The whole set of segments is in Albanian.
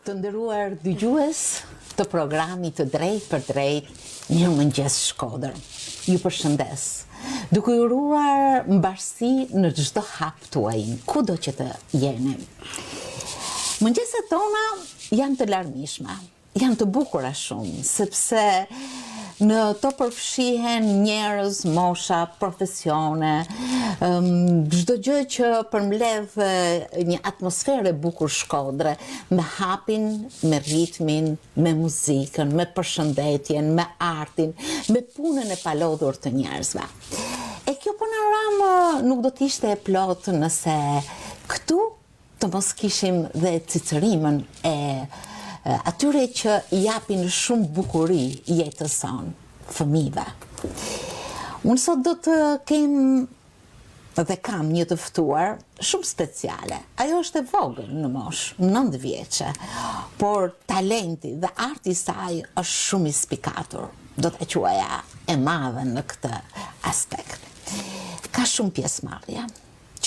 Të nderuar dëgjues të programit të Drejt për Drejt, Mirëmëngjes Shkodër. Ju përshëndes, duke ju uruar mbarësi në çdo hap tuaj, kudo që të jeni. Mëngjeset tona janë të larmishme, janë të bukura shumë, sepse në to përfshihen njerëz, mosha, profesione, çdo gjë që përmbledh një atmosferë e bukur shkodre, me hapin, me ritmin, me muzikën, me përshëndetjen, me artin, me punën e palodhur të njerëzve. E kjo panoramë nuk do të ishte e plot nëse këtu të mos kishim dhe cicërimën e atyre që japin shumë bukuri jetës sonë, fëmijëve. Unë sot do të kem dhe kam një të ftuar shumë speciale. Ajo është e vogël në moshë, 9 vjeçe, por talenti dhe arti i saj është shumë i spikatur. Do të quaja e madhe në këtë aspekt. Ka shumë pjesëmarrje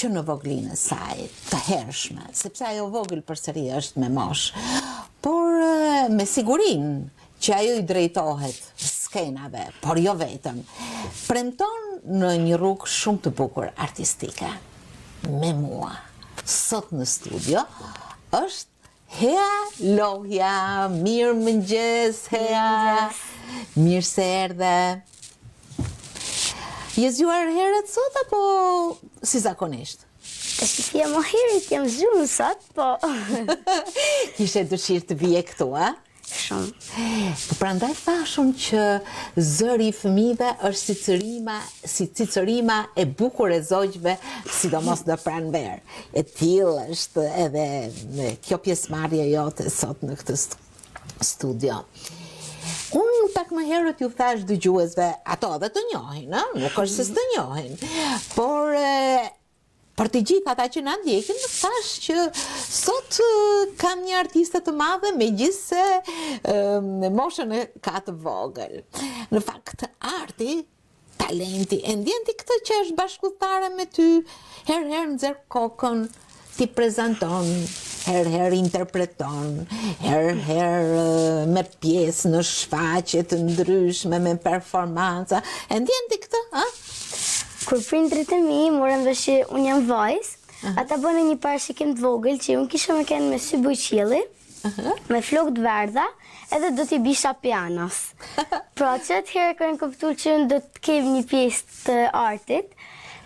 që në voglinë e saj, të hershme, sepse ajo vogël përsëri është me moshë, por me sigurinë që ajo i drejtohet skenave, por jo vetëm, premton në një rrugë shumë të bukur artistike. Me mua, sot në studio, është Hea Lohja. Mirëmëngjes, Hea. Mirë se erdhe. Je zgjuar herët sot apo si zakonisht? Si jam herët, jam zgjuar sot, po. Kishe dëshirë të vije këtu, a? Shumë. Po prandaj thashun që zëri i fëmijëve është si cicërima e bukur e zogjve, sidomos në pranverë. E tillë është edhe kjo pjesëmarrje jote sot në këtë studio. Unë pak më herët ju thash dëgjuesve, ato edhe të njohin, nuk është se s'të njohin, por për të gjithë ata që na ndjekin, thash që sot kam një artiste të madhe, megjithse moshën e ka të vogël. Në fakt, arti, talenti, e ndjen ti këtë që është bashkëtare me ty, herë nxjerr kokën, ti prezanton, herë interpreton, herë me pjesë në shfaqje të ndryshme, me performanca. E ndjen ti këtë, a? Kur prindrit e mi morën vesh që unë jam vajzë, ata bënë një parashikim të vogël që unë kisha me kenë me sy bujqilli, me flokë të verdha, edhe do t'i bisha pianos. Pra që atëherë kërën kuptuar që unë do të kem një pjesë të artit,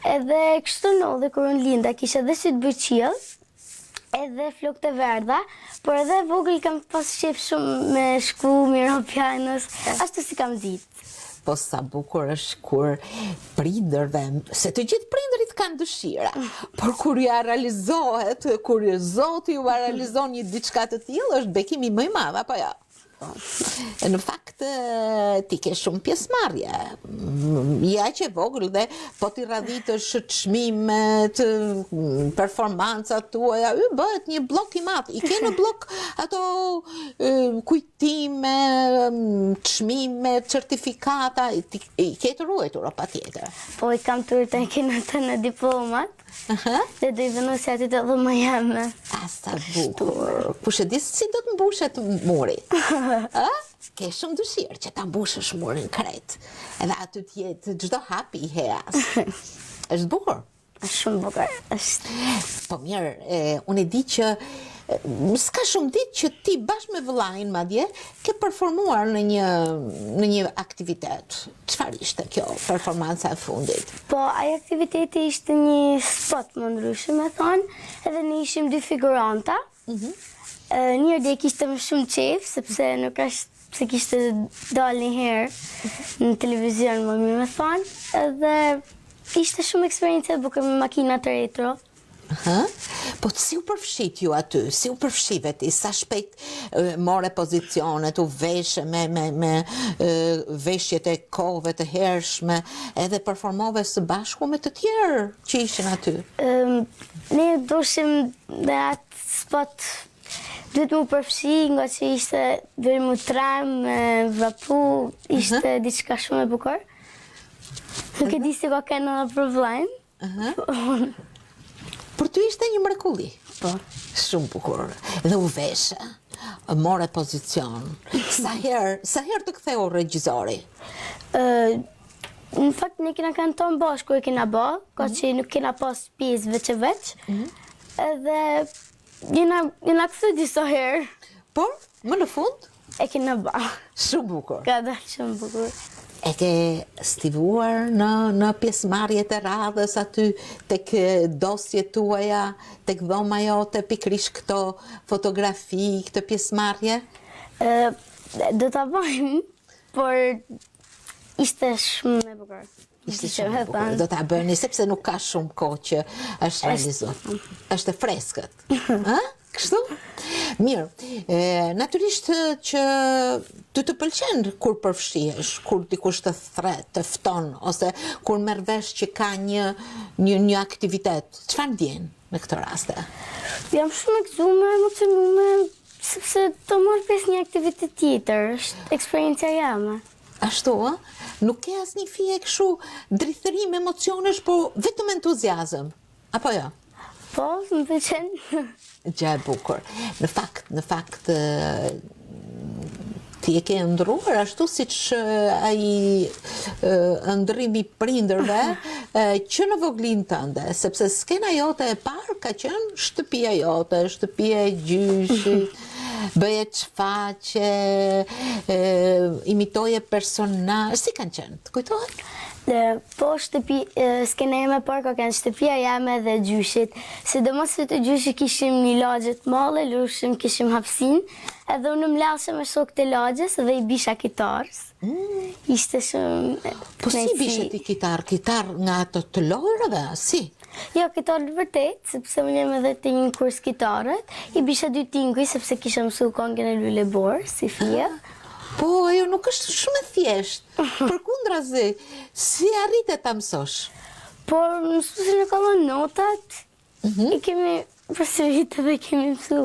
edhe kështu dhe kur unë linda kisha edhe sy të bujqill, edhe flokë të verdha, por edhe vogël kam pas shef shumë me shku, miro pianos, ashtu si kam ditë. Po sa bukur është kur prindërve, se të gjithë prindërit kanë dëshira, por kur ja realizohet, kur Zoti ju realizon një diçka të tillë, është bekimi më i madh, apo jo? Në fakt, ti ke shumë pjesëmarrje. Ja që vogël dhe po ti radhitësh çmimet, performancat tuaja, bëhet një blok i madh. I ke në blok ato kujtime, çmime, certifikata, i ke të ruajtur patjetër. Po i kam të kena të në diplomat. Dhe do i vënu se aty të dhe më jeme. Sa bukur. Kush e di si do të mbushet muri? Ke shumë dëshirë që ta mbushësh murin krejt. Edhe aty të jetë çdo hap i Heas. Është bukur. Është shumë bukur. Po mirë, unë e di që s'ka shumë ditë që ti bashkë me vëllain madje ke performuar në një aktivitet. Çfarë ishte kjo performanca e fundit? Po, ai aktiviteti ishte një spot më ndryshëm, me thonë, edhe ne ishim 2 figuranta. Njërë dhe kishte më shumë qef, sepse nuk është se kishte dalë një herë në televizion më mirë, me thonë, edhe ishte shumë eksperiencë e bukur me makinat retro. Po si u përfshit ju aty, si u përfshive ti, sa shpejt more pozicionet, u veshe me veshjet e kohëve të hershme, edhe performove së bashku me të tjerë që ishin aty? Ne doshim dhe atë spot duhet mu përfshi, nga që ishte duhet mu trem, vrapu, ishte diçka shumë e bukur. Nuk e di si ka kena dhe problem. Për ty ishte një mrekulli. Po. Shumë bukur. Dhe u veshe. more pozicion. Sa herë të ktheu regjizori? Në fakt ne kena kanton bashkë, e kena ba, ka që nuk kena pas pjesë veç. Edhe jena këthy disa herë. Por, më në fund? E kena ba. Shumë bukur. Ka dalë shumë bukur. E ke stivuar në pjesëmarrjet e radhës aty tek dosjet tuaja, tek dhoma jote, pikrish këto fotografi, këtë pjesëmarrje? Do ta bëjmë, por ishte shumë e bukur. Ishte shumë e bukur. Do ta bëni sepse nuk ka shumë kohë që është realizuar. Është e freskët. Kështu? Mirë, natyrisht që të pëlqen kur përfshihesh, kur dikush të thret, të fton, ose kur merr vesh që ka një aktivitet. Çfarë ndjen në këtë raste? Jam shumë e gëzuar, emocionuar, sepse të marr pjesë një aktivitet tjetër, është eksperjenca jame. Ashtu, nuk ke asnjë fije kështu drithërim emocionesh, po vetëm entuziazëm. Apo jo? Po, më pëlqen. Gjë e bukur. Në fakt ti e ke ndruar ashtu siç ai ndrimi i prindërve që në voglin tënde, sepse skena jote e parë ka qenë shtëpia jote, shtëpia e gjyshit, bëje çfaqe, imitoje personazh, si kanë qenë? Të kujtohet? Po, skena jeme parë ka kanë shtëpia jame dhe gjyshit. Sidomos se të gjyshit kishim një lagje të madhe, lushim kishim hapsin, edhe unë mlashe me shok të lagjes dhe i bisha kitarës. Ishte shumë... Po si bishe ti kitar nga ato të lojrëve, si? Jo, kitarë vërtet, sepse unë jem edhe të një kurs kitarët, i bisha 2 tinguj, sepse kisha mësu këngën e Lule Borë, si fije. Po, ajo nuk është shumë e thjeshtë. Përkundrazi, si arrite ta mësosh? Por mësuesin e ka dhënë notat, i kemi përsëritë dhe kemi mësu.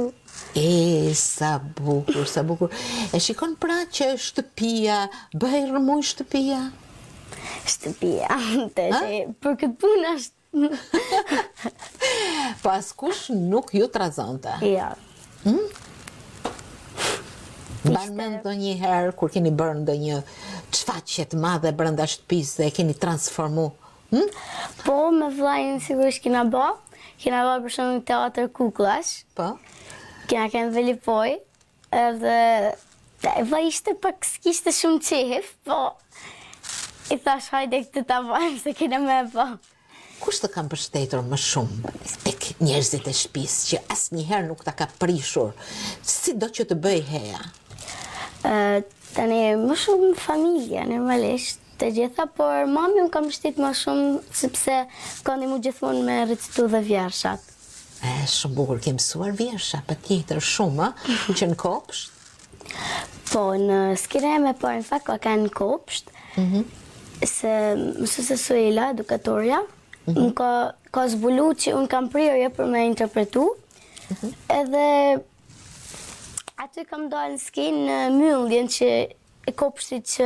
Sa bukur, sa bukur. E shikon pra që shtëpia, bëhej rëmuj shtëpia? Shtëpia, për këtë punë është... Po askush nuk ju trazonte? Ja. Mban mend ndonjëherë kur keni bërë ndonjë çfaqje të madhe brenda shtëpisë dhe e keni transformu? Po, me vllajin sigurisht kena bë për shembull teatr kukullash. Po. Kena kënë Velipoj, edhe vllai ishte pak s'kishte shumë qef, po i thash hajde këtë ta bëjmë se kena me bë. Kush të kam përshtetër më shumë tek njerëzit e shtëpisë që asnjëherë nuk ta ka prishur, sido që të bëj heja? Tani më shumë familja, normalisht, të gjitha, por mami më kam mbështet më shumë sepse ka ndihmu gjithmonë me recitu dhe vjershat. Shumë bukur, ke mësuar vjersha, patjetër shumë, që në kopsht? Po, në skena jeme parë, në fakt, ka kanë kopsht, se mësuese Suela, edukatorja, më ka zbulu që unë kam prirje për me interpretu, edhe aty kam dalë në skenë në mylljen që e kopshtit që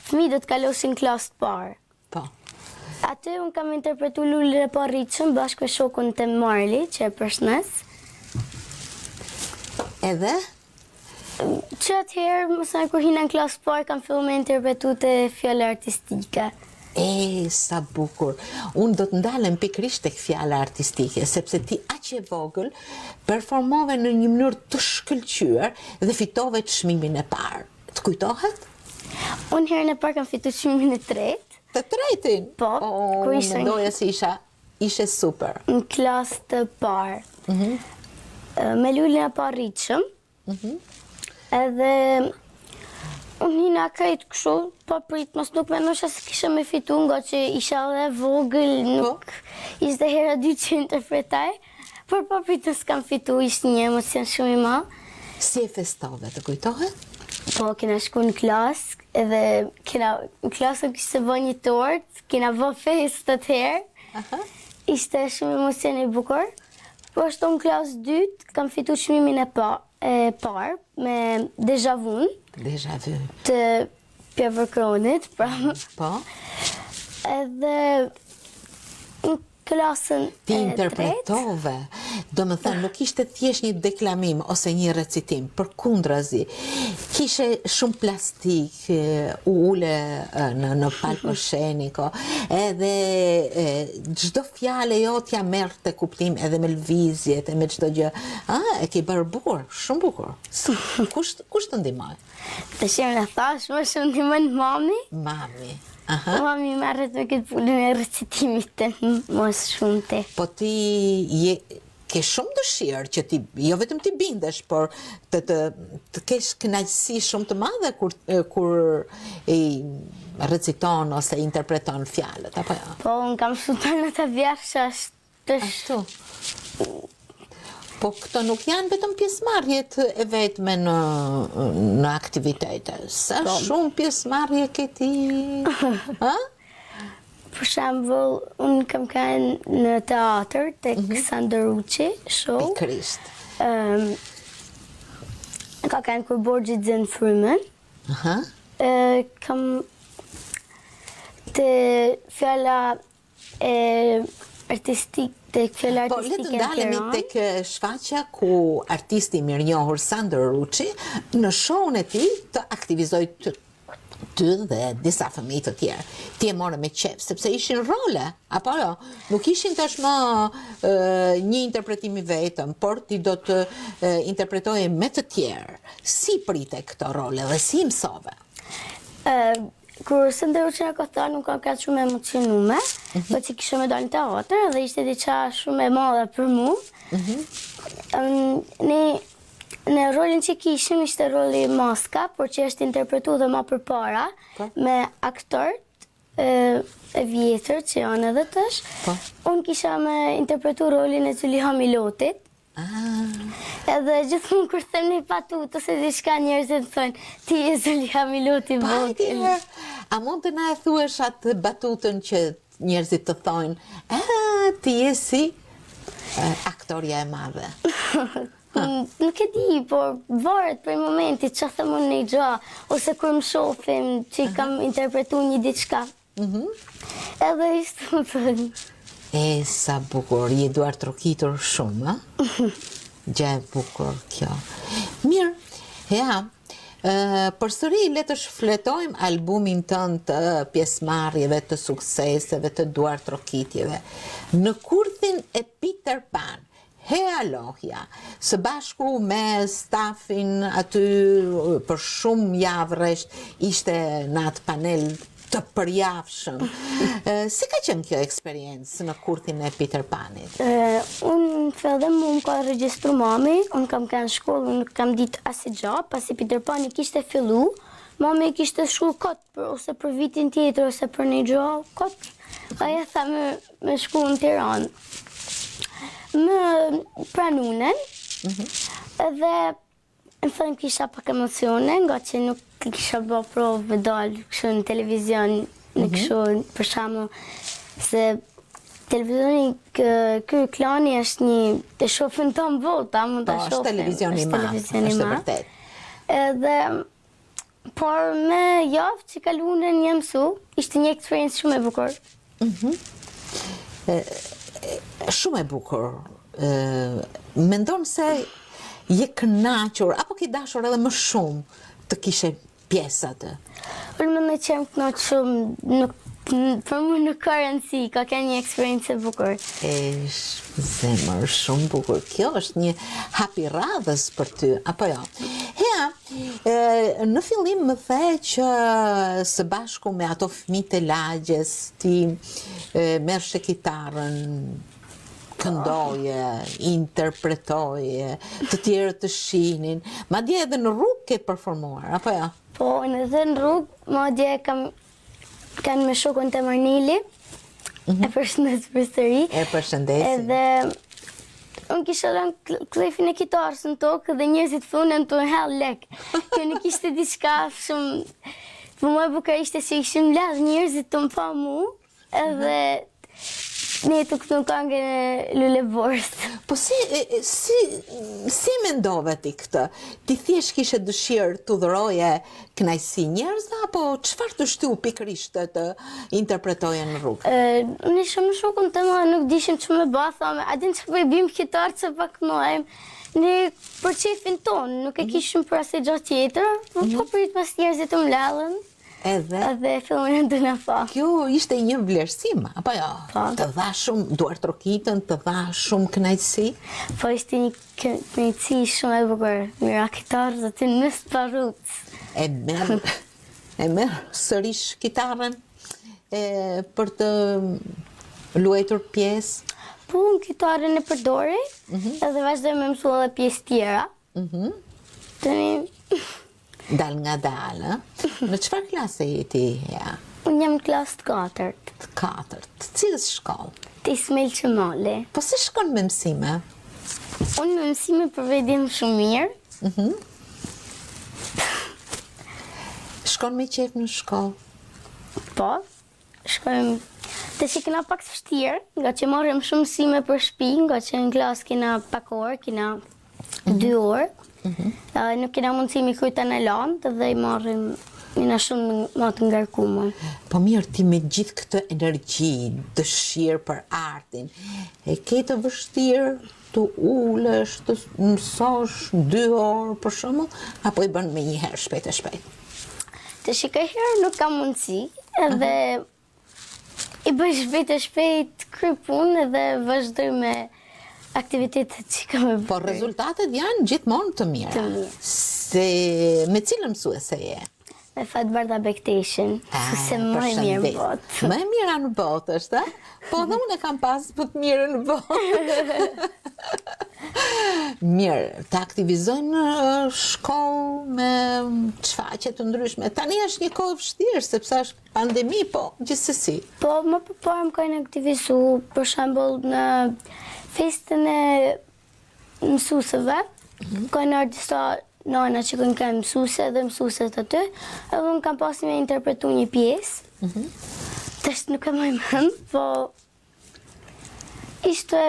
fëmijët do të kalosin klasë të parë. Po. Aty unë kam interpretu Lulën e Parritshëm bashkë me shokun të Marli, që e përshnes. Edhe? Që atëherë, mësën kur hina në klasë të parë, kam fillu me interpretu të fjallë artistike. Sa bukur. Unë do të ndalem pikrisht tek fjala artistike, sepse ti aq e vogël performove në një mënyrë të shkëlqyer dhe fitove çmimin e parë. Të kujtohet? Unë herën e parë kam fitu çmimin e tretë. Të tretin? Po, kur ishte mendoja se ishe super. Në klasë të parë. Me Lulën e Parritshëm. Edhe unë hina krejt kështu, pa prit, mos nuk mendosha se kisha me fitu nga që isha dhe vogël, nuk ishte hera 2 që interpretaj, por pa prit nësë kam fitu, ishte një emocion shumë i ma. Si e festove, të kujtohet? Po, kena shku në klasë, edhe në klasën kishte bë një tort, kena bë fest atëherë, ishte shumë emocion i bukur, po ashtu në klasë 2, kam fitu çmimin e parë, me Deja Vu. Deja Vu. Të Pjevër Kronit, pra. Po. Edhe në klasën Ti e interpretove, do më thënë, nuk ishte thjesht një deklamim ose një recitim, përkundrazi, kishe shumë plastik, u ule në palkosheniko, edhe çdo fjalë jotja merrte kuptim edhe me lëvizjet, e me çdo gjë. E ke bërë bukur, shumë bukur. Kush të ndihmoi? Të shemë në thash, më shumë ndihmon mami. Mami. Mami marrët me këtë pullën e recitimit të mos shumë te. Po ti ke shumë dëshirë që ti, jo vetëm ti bindesh, por të kesh kënaqësi shumë të madhe kur i reciton ose interpreton fjalët, apo jo? Po, unë kam shtuar në të vjersha ashtu. Po këto nuk janë vetëm pjesëmarrjet e vetme në aktivitete. Sa shumë pjesëmarrje ke ti? Për shembull, unë kam qenë në teatr tek Sandor Ruçi, show. Pikërisht. Ka qenë kur Borxhi Zën Frymen. Kam të fjala e artistik tek fjala artistike. Po, le të ndalemi tek shfaqja ku artisti mirënjohur Sandor Ruçi në show-n e tij të aktivizoi ty dhe disa fëmijë të tjerë. Ti e morë me qef, sepse ishin role, apo jo? Nuk ishin tashmë një interpretim i vetëm, por ti do të interpretoje me të tjerë. Si prite këto role dhe si mësove? Kur Sandor Ruçi ka thënë, nuk kam qenë shumë emocionume, po që kisha me dalë në teatr dhe ishte diçka shumë e madhe për mua. Në rolin që kishim ishte roli maska, por që është interpretu dhe ma përpara me aktorët e vjetër që janë edhe tash. Unë kisha me interpretu rolin e Zuliha Milotit. Edhe gjithmonë kur them një patut ose diçka njerëzit thonë ti je Zuliha Miloti vogël. A mund të na e thuash atë batutën që njerëzit të thonë ti je si aktoria e madhe? Nuk e di, por varet për momentit që them unë një gjë, ose kur më shohim që kam interpretu një diçka. Edhe ishte më thënë. Sa bukur, je duar trokitur shumë, gjë e bukur kjo. Mirë, përsëri le të shfletojmë albumin tënd të pjesëmarrjeve, të sukseseve, të duar trokitjeve. Në kurthin e Peter Pan, Hea Lohja, së bashku me stafin aty për shumë javë rresht, ishte në atë panel të përjavshëm. Si ka qenë kjo eksperiencë në kurthin e Peter Panit? Unë fillim unë ka regjistru mami, unë kam qenë shkollë, unë kam ditë asë gjë, pasi Peter Pani kishte fillu, mami kishte shku kot ose për vitin tjetër ose për një gjë kot. Aja tha me shku në Tiranë. Më pranunen, edhe në fillim kisha pak emocione, nga që nuk kisha bë provë me dalë kështu në televizion, në kështu për shembull se televizioni ky klani është një të shohim ton volta, mund ta shohim. Është televizioni i madh, është vërtet. Edhe por me javë që kaluan një mësu, ishte një eksperiencë shumë e bukur. Shumë e bukur. Mendon se je kënaqur apo ke dashur edhe më shumë të kishe pjesë atë? Unë mendoj që jam kënaqur shumë, për mua nuk ka rëndësi, ka qenë një eksperiencë e bukur. Zemër, shumë bukur. Kjo është një hap i radhës për ty, apo jo? Në fillim më the që së bashku me ato fëmijët e lagjes, ti merrshe kitarën, këndoje, interpretoje, të tjerë të shihnin, madje edhe në rrugë ke performuar, apo jo? Po, edhe në rrugë, madje kanë me shokun të Marnili, e përshëndes përsëri. E përshëndesim. Edhe unë kisha rënë klefin e kitarës në tokë dhe njerëzit thunen të hell lek. Kjo nuk ishte diçka shumë. Për mua bukur ishte se ishim ladh njerëzit të më pa mu, edhe Ne të këtu këngën e Luleborit. Po si mendove ti këtë? Ti thjesht kishe dëshirë të dhuroje kënaqësi njerëzve apo çfarë të shtiu pikërisht të interpretoje në rrugë? Unë isha më shokun të më nuk dishim që me ba, thame, a din që po i bim kitarë që pak nojmë. Ne për qefin tonë, nuk e kishim për asë gjatë tjetër, po prit pas njerëzit të mlellën. Edhe filmin të në fa. Kjo ishte një vlerësim, apo jo? Të dha shumë duar trokitën, të dha shumë kënaqësi? Po ishte një kënaqësi shumë e bukur. Mira kitarë dhe të nësë parutës. E merë sërish kitarën për të luajtur pjesë? Po, në kitarën e përdori, edhe vazhdoj me mësu edhe pjesë tjera. Dal nga dalë, në çfarë klase je ti? Unë jam në klasë të 4. Të 4. Cilës shkollë? Të Ismail Qemali. Po si shkon me mësime? Unë me mësime përvedim shumë mirë. Shkon me qef në shkollë? Po, shkojmë. Të që kena pak të vështirë, nga që marrim shumë mësime për shtëpi, nga që në klasë kena pak orë, kena 2 orë. Nuk kena mundësi mi kryta në landë dhe i marrim mina shumë më të ngarkume. Po mirë, ti me gjithë këtë energji, dëshirë për artin, e ke të vështirë të ulesh, të mësosh 2 orë për shumë, apo i bën me një herë shpejt e shpejt? Të shikoj herë nuk kam mundësi, edhe i bëj shpejt e shpejt kry punë edhe vazhdoj me aktivitetet që kam e bërë. Po rezultatet janë gjithmonë të mira. Të mira. Se me cilën mësuese je? Me Fatbarda Bektashin, se më e mirë në botë. Më e mira në botë është, po dhe unë e kam pas për të mirë në botë. Mirë, të aktivizojnë në shkollë me shfaqje të ndryshme. Tani është një kohë vështirë, sepse është pandemi, po gjithsesi. Po, më përpara më kajnë aktivizu, për shembull në festën e mësusëve, kajnë artista nana që kënë kemë mësuse dhe mësuset aty, edhe unë kam pasi me interpretu një pjesë. Tështë nuk e mojmë, po ishte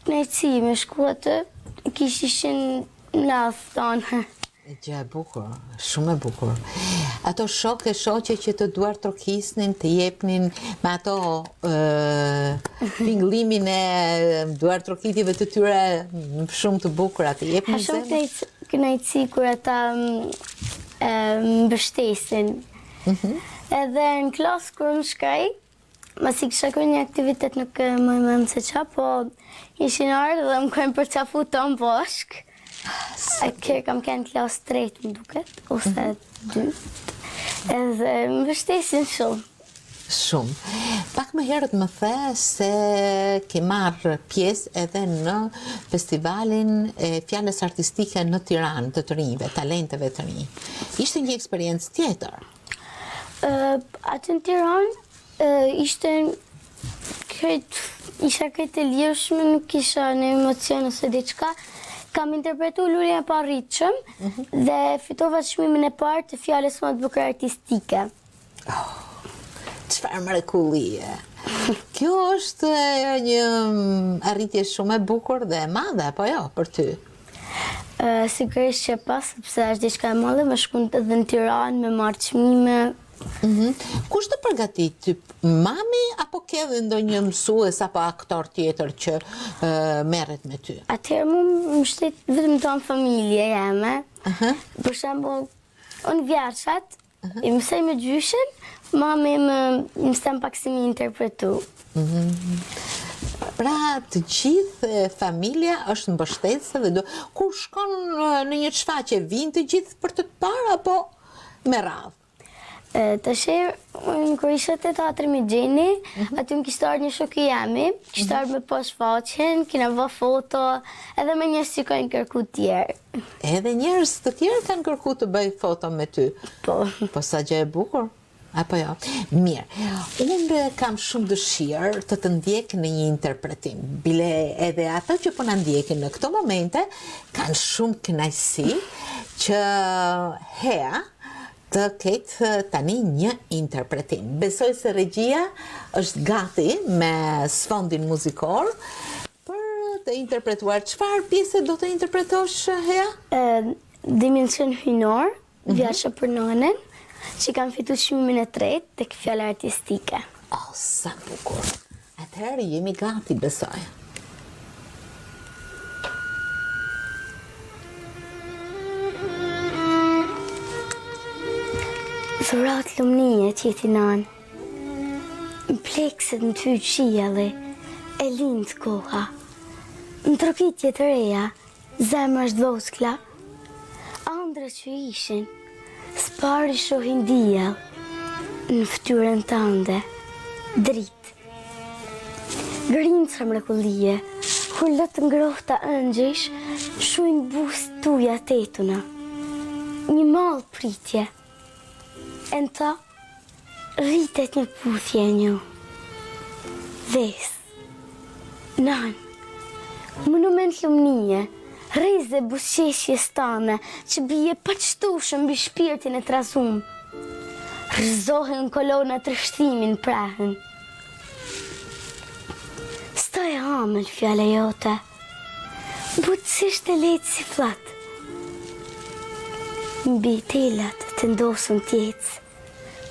knajtësi me shku aty, kishë ishin nath tonë. E gjë e bukur, shumë e bukur. Ato shokë e shoqe që të duar trokisnin, të jepnin me ato pinglimin e duar trokitive të tyre shumë të bukura, të jepnin zemë. Shumë knajtësi kur ata mbështesin. Edhe në klasë kur më shkaj, masi kisha kërë një aktivitet nuk më mëmë se qa, po ishin ardhë dhe më kërën përqafu të më bashkë. Kërë kam kënë klasë 3 më duket, ose 2. Edhe më vështesin shumë. Shumë. Pak më herët më the se ke marrë pjesë edhe në festivalin e fjalës artistike në Tiranë të të rinjve, talenteve të rinj. Ishte një eksperiencë tjetër. Atë në Tiranë isha këtë e lirshme, nuk isha në emocion ose diçka. Kam interpretu Luljen e Parritshëm dhe fitova çmimin e parë të fjalës më të bukur artistike. Çfarë mrekullie! Kjo është një arritje shumë e bukur dhe e madhe, apo jo, për ty? Sigurisht që pas, sepse është diçka e madhe, me shkun edhe në Tiranë, me marrë çmime. Kush të përgatit ty? Mami apo ke edhe ndonjë mësues apo aktor tjetër që merret me ty? Atëherë më shtet vetëm tonë familje jeme. Për shembull, unë vjaçat, i mësoj me gjyshin, mami më mëson pak si mi interpretu. Pra të gjithë familja është mbështetëse dhe kur shkon në një shfaqje vinë të gjithë për të parë apo me radhë? Të shërë, kër isha të teatri me Gjeni, aty më kishtë ardhë një shoki jemi, kishtë ardhë me posh faqen, kina vë foto, edhe me njërës që kanë kërku tjerë. Edhe njërës të tjerë kanë kërku të bëj foto me ty? Po. Po sa gjë e bukur? Apo jo? Mirë, unë kam shumë dëshirë të ndjek në një interpretim. Bile edhe ata që po në ndjekin në këto momente, kanë shumë kënaqësi që hea të ketë tani një interpretim. Besoj se regjia është gati me sfondin muzikor për të interpretuar. Çfarë pjese do të interpretosh, Hea? Dimension hynor, Vjasha për nënën, që kanë fitu çmimin e tretë tek fjala artistike. Oh, sa bukur. Atëherë jemi gati, besoj. Dhurat lumnie qeti nanë, në plekset në ty qielli, e lindë koha, në trokitje të reja, zemra është voskla, andra që ishin, s'pari shohin diell, në ftyrën tënde, dritë. Grinca mrekullie, kur lëtë ngrohta ëngjësh, shujnë buzë tuja tetuna, një mallë pritje. E në ta, rritet një puthje një. Ves, nan, monument lumnie, rreze buzëqeshje stane, që bije pa qëtushën mbi shpirtin e trazum. Rëzohen kolona të rështimin prehen. Stoj hamël fjale jote, butësisht e letë si flat. Mbi telat të ndosën tjetës,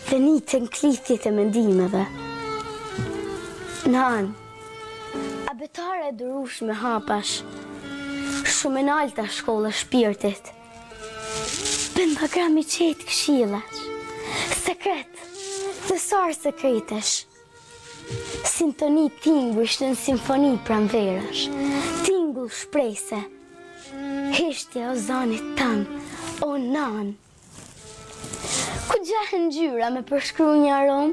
dhe nitën klithjet e mendimeve. Nan, abetare e durushme hapash, shumë e nalta shkolla shpirtit. Pentagrami qetë këshillash, sekret, dhe sarë sekretesh. Sintoni tingush në simfoni pranverash, tingull shprese. Heshtja o zanit tanë, o nan. Ku gjahen gjyra me përshkru një arom?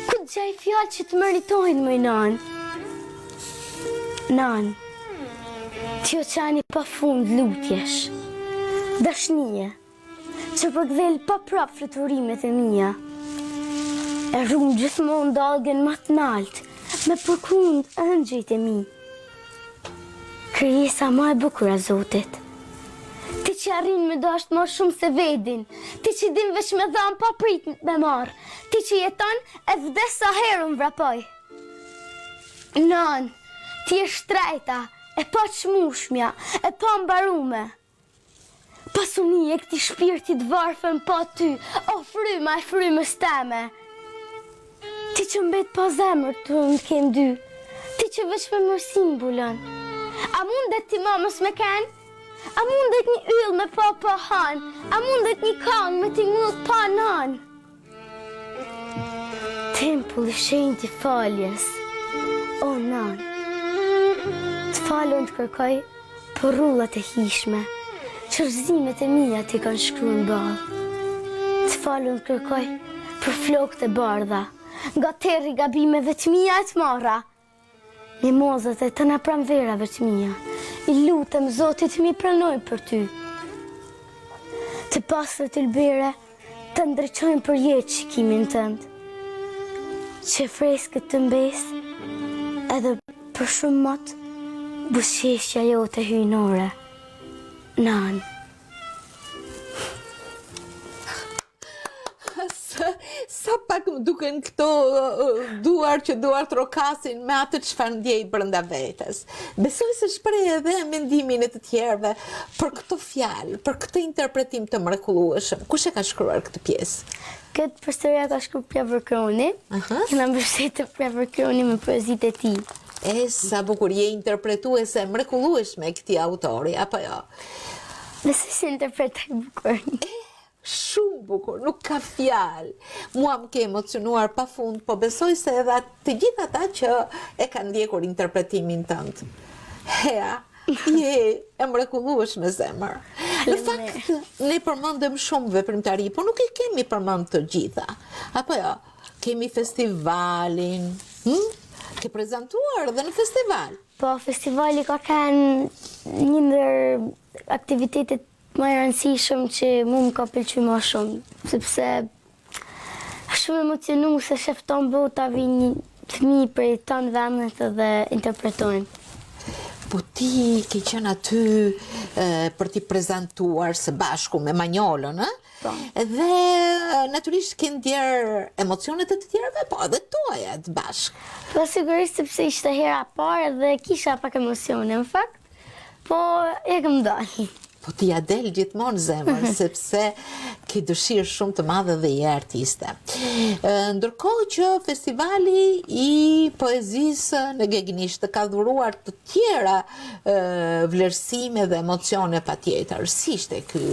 Ku gjaj fjallë që të mëritojnë mëj nan? Nan, t'jo qani pa fund lutjesh, dashnije, që përgdhel pa prap fluturimet e mija. E rrumë gjithmonë dalgen ma të nalt, me përkund ëngjëjt e mi. Krijesa ma e bukur a Zotit. Ti që arrin me dasht ma shumë se vedin, ti që din veç me dham pa prit me marë, ti që jeton e vdes sa herën vrapoj. Nan, ti e shtrejta, e pa qmushmja, e pa mbarume. Pasuni e këti shpirtit varfën pa ty, o fryma e frymës teme. Ti që mbet pa zemër të në ken dy, ti që veç me mërsim bulon. A mundet ti mamës me kenë? A mundet një yll me pa han? A mundet një kanë me t'i mullë pa nan? Tempull i shenjtë i faljes, o nan. Të falon të kërkoj për rullat e hishme, qërzimet e mija t'i kanë shkru në balë. Të falon të kërkoj për flokët e bardha, nga terri gabimeve të mija e të marra. Mimozat e të na pranverave të mija, i lutem Zotit mi pranoj për ty. Të pasrët i lbere të ndryqojnë për jetë shikimin tënd, që freskët të mbes, edhe për shumë mot, buzëqeshja jote hyjnore, nan. Sa pak më duken këto duar që duar trokasin me atë çfarë ndjej brenda vetes. Besoj se shpreh edhe mendimin e të tjerëve për këtë fjalë, për këtë interpretim të mrekullueshëm. Kush e ka shkruar këtë pjesë? Këtë përsëria ka shkruar Prevër Kroni, kena mbështetë Prevër Kroni me poezitë e tij. E sa bukur, je interpretuese mrekullueshme e këtij autori, apo jo? Besoj se interpretoj bukur. Shumë bukur, nuk ka fjalë. Mua më ke emocionuar pa fund, po besoj se edhe të gjithë ata që e kanë ndjekur interpretimin tënd. Hea, je e mrekullueshme zemër. Në fakt, ne përmendëm shumë veprimtari, po nuk i kemi përmend të gjitha. Apo jo, kemi festivalin, ke prezantuar edhe në festival. Po, festivali ka kanë një ndër aktivitetet më e rëndësishëm që mu më ka pëlqyer më shumë, sepse shumë emocionu se shef tonë bota vi një fëmijë prej tonë vendet dhe interpretojnë. Po ti ke qenë aty për t'i prezentuar së bashku me Manjolën, dhe natyrisht ke ndjerë emocionet e të tjerëve, po edhe toja të bashkë. Po sigurisht sepse ishte hera parë dhe kisha pak emocione në fakt, po e këm dalë. Po ti ja del gjithmonë zemër, sepse ke dëshirë shumë të madhe dhe je artiste. Ndërkohë që festivali i poezisë në Gegnisht ka dhuruar të tjera vlerësime dhe emocione patjetër. Si ishte ky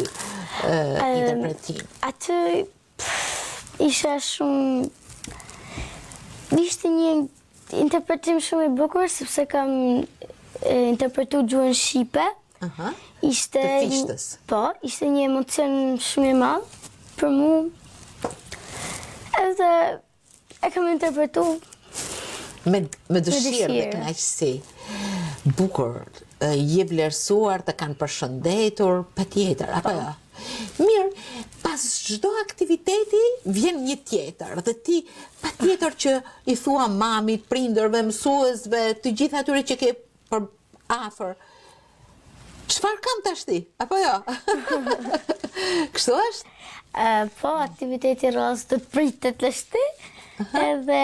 interpretim? Aty isha shumë... Ishte një interpretim shumë i bukur, sepse kam interpretu gjuhën shqipe. Ishte të fishtës. Po, ishte një emocion shumë i madh për mu. Edhe e kam interpretu me dëshirë dhe kënaqësi. Bukur, je vlerësuar, të kanë përshëndetur, patjetër, apo jo? Mirë, pas çdo aktiviteti vjen një tjetër, dhe ti patjetër që i thua mamit, prindërve, mësuesve, të gjithë atyre që ke për afër. Çfarë kam tash ti? Apo jo? Kështu është? Po, aktiviteti rrallës do të pritet lështi, edhe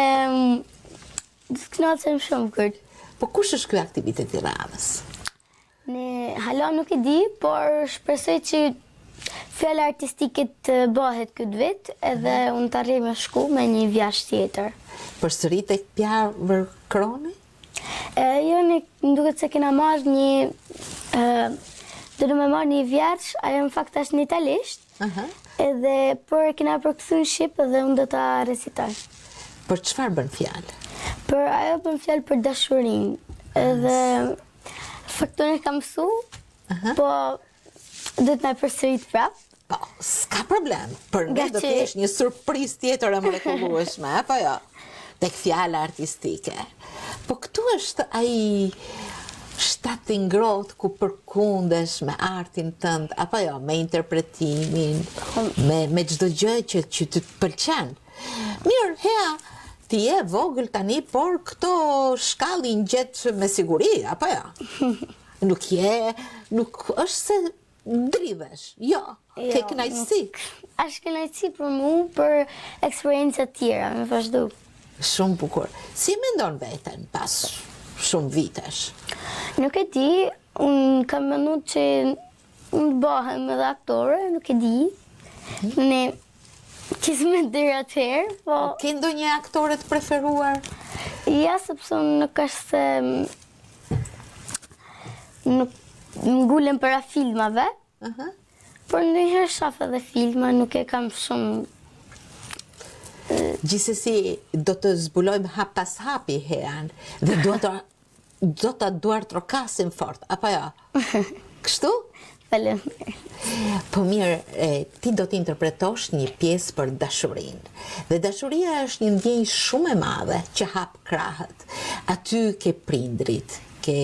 do të kënaqem shumë kërë. Po kush është ky aktiviteti rrallës? Ne hala nuk e di, por shpresoj që fjala artistike të bëhet këtë vit, edhe unë të arrijë me shku me një vjazh tjetër. Përsëri tek Pjarë Kroni? Jo, ne duket se kena marrë një... do me marrë një vjazh, ajo në fakt është në italisht, edhe por e kena përkthy në shqip edhe unë do ta recitoj. Për çfarë bën fjalë? Për ajo bën fjalë për dashurinë. Edhe faktorin e kam mësu, po do të na përsërit prap. Po, s'ka problem. Për ne do të jesh një surprizë tjetër e mrekullueshme, apo jo? Tek fjala artistike. Po këtu është ai shtati ngrohtë ku përkundesh me artin tënd, apo jo, me interpretimin, me çdo gjë që të pëlqen. Mirë, Hea, ti je vogël tani, por këto shkallin gjet me siguri, apo jo? Nuk është se dridhesh, jo, ke kënaqësi. Është kënaqësi për mu, për eksperienca tjera, me vazhdu. Shumë bukur. Si mendon veten pas shumë vitesh? Nuk e di, unë kam menduar që unë bëhem edhe aktore, nuk e di. Ne kisë me dyrë atëherë, po... Ke ndonjë aktore të preferuar? Ja, sepse unë nuk është se... Nuk ngulem para filmave, por ndonjëherë shaf edhe filma, nuk e kam shumë... Gjithsesi, do të zbulojmë hap pas hapi Hean, dhe do ta duartrokasim fort, apo jo? Kështu? Faleminderit. Po mirë, ti do të interpretosh një pjesë për dashurinë. Dhe dashuria është një ndjenjë shumë e madhe që hap krahët. Aty ke prindrit, ke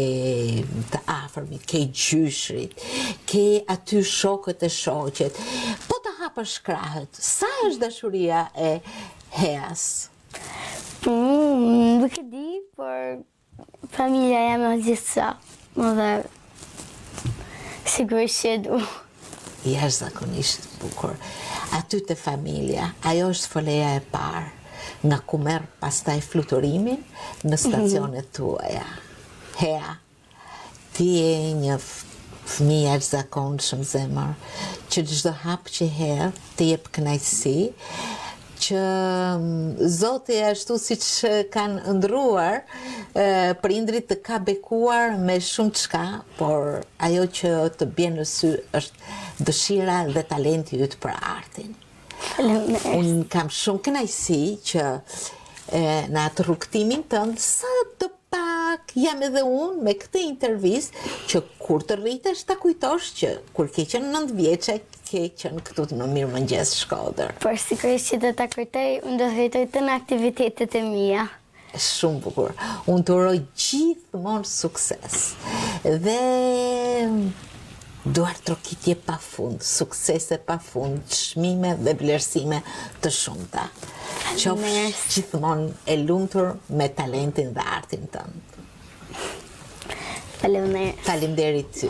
të afërmit, ke gjyshrit, ke aty shokët e shoqet. Po të hapësh krahët, sa është dashuria e Heas? Nuk e di, por familja jam e gjithsa, dhe sigurisht që e du. Jashtëzakonisht bukur. Aty te familja, ajo është foleja e parë, nga ku merr pastaj fluturimin në stacionet tuaja. Hea, ti je një fëmijë jashtëzakonshëm zemër, që çdo hap që herë të jep kënaqësi, që Zoti ashtu siç kanë ndruar prindrit të ka bekuar me shumë çka, por ajo që të bjen në sy është dëshira dhe talenti yt për artin. Unë kam shumë kënaqësi që në atë rrugtimin tënd sa të pak jam edhe unë me këtë intervistë që kur të rritesh ta kujtosh që kur ke qenë 9 vjeçe ke qenë këtu në Mirëmëngjes Shkodër. Por sigurisht që do ta kujtoj, unë do të kujtoj të në aktivitetet e mia. Shumë bukur. Unë të uroj gjithmonë sukses. Dhe duar trokitje pa fund, suksese pa fund, çmime dhe vlerësime të shumta. Qofsh gjithmonë e lumtur me talentin dhe artin tënd. Faleminderit. Faleminderit ty.